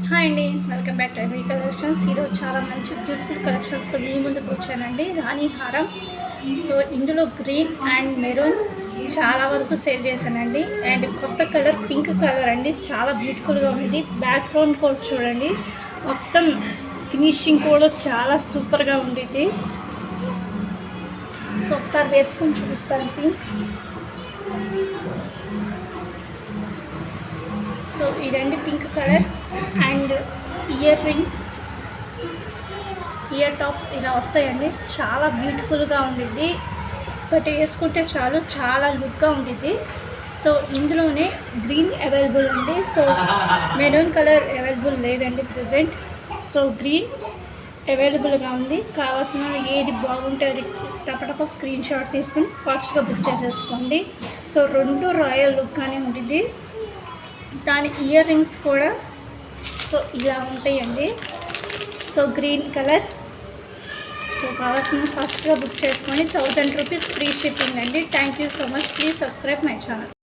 Hi అండి, welcome back to every collections. ఈరోజు చాలా మంచి బ్యూటిఫుల్ కలెక్షన్స్తో మీ ముందుకు వచ్చానండి. రాణి హారం. సో ఇందులో గ్రీన్ అండ్ మెరూన్ చాలా వరకు సేల్ చేశానండి. అండ్ కొత్త కలర్ పింక్ కలర్ అండి, చాలా బ్యూటిఫుల్గా ఉంది. బ్యాక్గ్రౌండ్ కూడా చూడండి, మొత్తం ఫినిషింగ్ కూడా చాలా సూపర్గా ఉండేది. సో ఒకసారి వేసుకొని చూపిస్తాను పింక్. సో ఇదండి pink colour. And ear rings, ear tops ఇలా వస్తాయండి. చాలా బ్యూటిఫుల్గా ఉండిద్ది, ఒకటి వేసుకుంటే చాలు, చాలా లుక్గా ఉండిద్ది. సో ఇందులోనే గ్రీన్ అవైలబుల్ అండి. సో మెరూన్ కలర్ అవైలబుల్ లేదండి ప్రజెంట్. సో గ్రీన్ అవైలబుల్గా ఉంది. కావాల్సిన ఏది బాగుంటే అది టపటప స్క్రీన్ షాట్ తీసుకుని ఫాస్ట్గా బుక్ చేసేసుకోండి. సో రెండు రాయల్ లుక్గానే ఉంటుంది. దాని ఇయర్ రింగ్స్ కూడా సో ఇలా ఉంటాయండి. So green colour. సో కావాల్సిన ఫాస్ట్గా బుక్ చేసుకొని 1000 రూపీస్ ఫ్రీ షిప్పింగ్ అండి. Thank you so much. Please subscribe my channel.